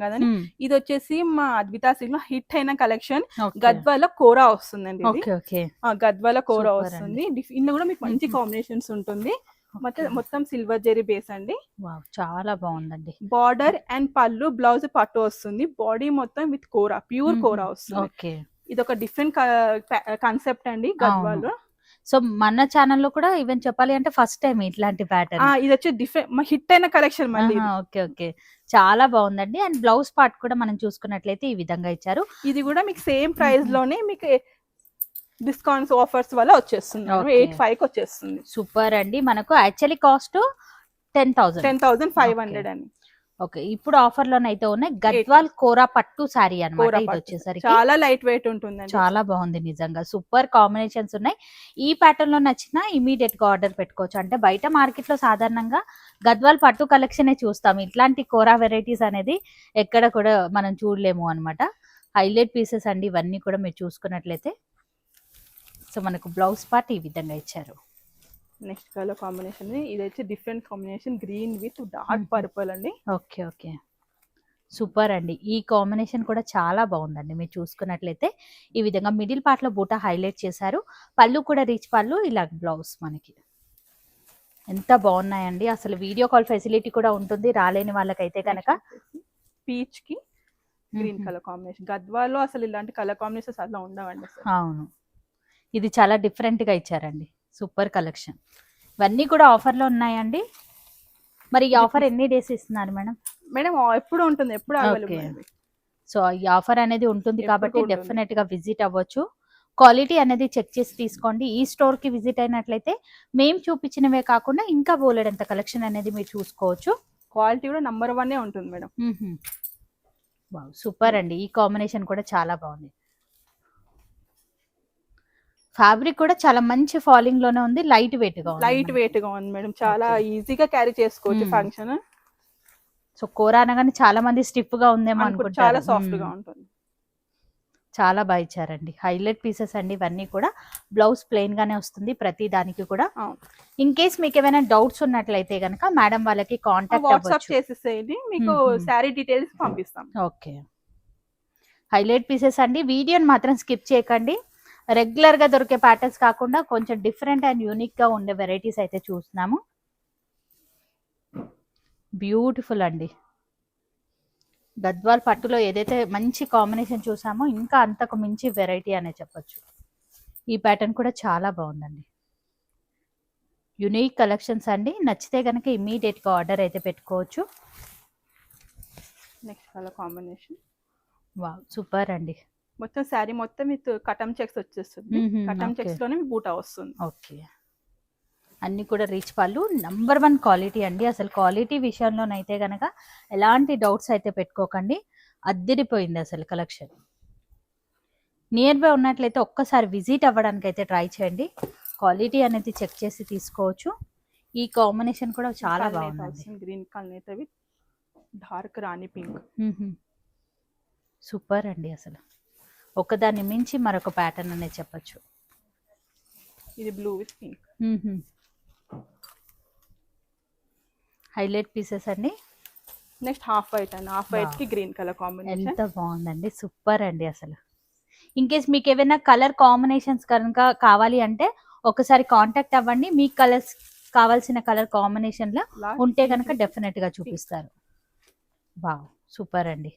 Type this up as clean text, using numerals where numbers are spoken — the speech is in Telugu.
కదండి. ఇది వచ్చేసి మా అద్వితా సిల్క్ లో హిట్ అయిన కలెక్షన్. Okay. గద్వాల కోరా వస్తుందండి ఇది. ఓకే ఓకే గద్వాల కోరా Super వస్తుంది. ఇందులో కూడా మీకు మంచి కాంబినేషన్స్ ఉంటుంది. మొత్తం సిల్వర్ జెరీ బేస్ అండి. వావ్ చాలా బాగుందండి. బార్డర్ అండ్ పళ్ళు, బ్లౌజ్ పట్టు వస్తుంది. బాడీ మొత్తం విత్ కోరా, ప్యూర్ కోరా వస్తుంది. ఓకే, ఇది ఒక డిఫరెంట్ కాన్సెప్ట్ అండి గద్వాల్. సో మన ఛానల్లో కూడా ఈవెన్ చెప్పాలి అంటే ఫస్ట్ టైం ఇట్లాంటి ప్యాటర్న్. ఇది వచ్చి డిఫరెంట్ హిట్ అయిన కలెక్షన్ మళ్ళీ. ఓకే ఓకే చాలా బాగుందండి. అండ్ బ్లౌజ్ పార్ట్ కూడా మనం చూసుకున్నట్లయితే ఈ విధంగా ఇచ్చారు. ఇది కూడా మీకు సేమ్ ప్రైస్ లోనే మీకు డిస్కౌంట్స్ ఆఫర్స్ వల్ల వచ్చేస్తుంది. 85 కి వచ్చేస్తుంది. సూపర్ అండి. మనకు యాక్చువల్లీ కాస్ట్ 10,500 అని. ఓకే, ఇప్పుడు ఆఫర్ లోనైతే ఉన్నాయి గద్వాల్ కోరా పట్టు సారీ అన్నమాట. ఇది వచ్చేసరికి చాలా లైట్ వెయిట్ ఉంటుంది. చాలా బాగుంది నిజంగా. సూపర్ కాంబినేషన్స్ ఉన్నాయి. ఈ ప్యాటర్న్ లో నచ్చినా ఇమీడియట్ గా ఆర్డర్ పెట్టుకోవచ్చు. అంటే బయట మార్కెట్ లో సాధారణంగా గద్వాల్ పట్టు కలెక్షన్ చూస్తాం, ఇట్లాంటి కోరా వెరైటీస్ అనేది ఎక్కడ కూడా మనం చూడలేము అన్నమాట. హైలైట్ పీసెస్ అండి ఇవన్నీ కూడా మీరు చూసుకున్నట్లయితే. సో మనకు బ్లౌజ్ పార్ట్ ఈ విధంగా ఇచ్చారు. నెక్స్ట్ కలర్ కాంబినేషన్ ఇది వచ్చి different combination, green with dark purple అండి. ఓకే ఓకే సూపర్ అండి. ఈ కాంబినేషన్ కూడా చాలా బాగుందండి. మీరు చూసుకున్నట్లయితే ఈ విధంగా మిడిల్ పార్ట్ లో బూటా హైలైట్ చేశారు. పళ్ళు కూడా రిచ్ పళ్ళు, ఇలా బ్లౌజ్ మనకి ఎంత బాగున్నాయండి. అసలు వీడియో కాల్ ఫెసిలిటీ కూడా ఉంటుంది రాలేని వాళ్ళకైతే కనుక. పీచ్ కి గ్రీన్ కలర్ కాంబినేషన్. గద్వాల్లో అసలు ఇలాంటి కలర్ కాంబినేషన్స్ అట్లా ఉండవండి. అవును, ఇది చాలా డిఫరెంట్ గా ఇచ్చారండి. Super collection. ఇవన్నీ కూడా ఆఫర్ లో ఉన్నాయండి. మరి ఈ ఆఫర్ ఎన్ని డేస్ ఇస్తున్నారు మేడం? మేడం ఎప్పుడు ఉంటుంది, ఎప్పుడు అవైలబుల్. సో ఈ ఆఫర్ అనేది ఉంటుంది కాబట్టి డెఫినెట్ గా విజిట్ అవ్వచ్చు. క్వాలిటీ అనేది చెక్ చేసి తీసుకోండి. ఈ స్టోర్ కి విజిట్ అయినట్లయితే మేము చూపించినవే కాకుండా ఇంకా బోలెడంత కలెక్షన్ అనేది మీరు చూసుకోవచ్చు. క్వాలిటీ కూడా నంబర్ 1 ఉంటుంది మేడం. సూపర్ అండి. ఈ కాంబినేషన్ కూడా చాలా బాగుంది. ఫ్యాబ్రిక్ కూడా చాలా మంచి ఫాలింగ్ లోనే ఉంది. లైట్ వెయిట్ గా ఉంది మేడం. చాలా ఈజీగా క్యారీ చేసుకోవచ్చు ఫంక్షన్. సో కోరా అనగానే చాలా మంది స్టిఫ్ గా ఉందేమో అనుకుంటారు. చాలా సాఫ్ట్ గా ఉంటుంది. చాలా బాగా ఇచ్చారండి. హైలైట్ పీసెస్ అండి ఇవన్నీ కూడా. బ్లౌజ్ ప్లెయిన్ గానే వస్తుంది ప్రతి దానికి కూడా. ఇన్ కేస్ మీకు ఏమైనా డౌట్స్ ఉన్నట్లయితే గనక మేడం వాళ్ళకి కాంటాక్ట్ వాట్సాప్ చేసేసేయండి, మీకు శారీ డీటెయిల్స్ పంపిస్తాం. ఓకే, హైలైట్ పీసెస్ అండి. వీడియోని మాత్రం స్కిప్ చేయకండి. రెగ్యులర్ గా దొరికే ప్యాటర్న్స్ కాకుండా కొంచెం డిఫరెంట్ అండ్ యూనిక్ గా ఉండే వెరైటీస్ అయితే చూస్తున్నాము. బ్యూటిఫుల్ అండి. గద్వాల్ పట్టులో ఏదైతే మంచి కాంబినేషన్ చూసామో ఇంకా అంతకు మించి వెరైటీ అనే చెప్పొచ్చు. ఈ ప్యాటర్న్ కూడా చాలా బాగుందండి. యునిక్ కలెక్షన్స్ అండి. నచ్చితే కనుక ఇమీడియట్ గా ఆర్డర్ అయితే పెట్టుకోవచ్చు. Next colour combination wow super అండి. మొత్తం శారీ మొత్తం విత్ కటమ్ చెక్స్ వచ్చేస్తుంది. కటమ్ చెక్స్ లోనే బూటా వస్తుంది. ఓకే, అన్ని కూడా రీచ్ పళ్ళు. నంబర్ 1 క్వాలిటీ అండి. అసలు క్వాలిటీ విషయంలోనైతే గనక ఎలాంటి డౌట్స్ అయితే పెట్టుకోకండి. అద్దిరిపోయింది అసలు కలెక్షన్. నియర్ బై ఉన్నట్లయితే ఒక్కసారి విజిట్ అవ్వడానికి అయితే ట్రై చేయండి. క్వాలిటీ అనేది చెక్ చేసి తీసుకోవచ్చు. ఈ కాంబినేషన్ కూడా చాలా బాగుంది. Green colour with dark Rani pink. Super అండి. అసలు ఒకదాన్ని మించి మరొక ప్యాటర్న్ అనేది చెప్పొచ్చు. ఇది blue with pink. Highlight pieces అండి. నెక్స్ట్ హాఫ్ వైట్ అండి. హాఫ్ వైట్ కి గ్రీన్ కలర్ కాంబినేషన్. ఎంత బాగుందండి. సూపర్ అండి. అసలు ఇన్ కేస్ మీకు ఏమైనా కలర్ కాంబినేషన్స్ కనుక కావాలి అంటే ఒకసారి కాంటాక్ట్ అవ్వండి. మీకు కలర్స్ కావాల్సిన కలర్ కాంబినేషన్ లో ఉంటే కనుక డెఫినెట్ గా చూపిస్తారు. వావ్ సూపర్ అండి.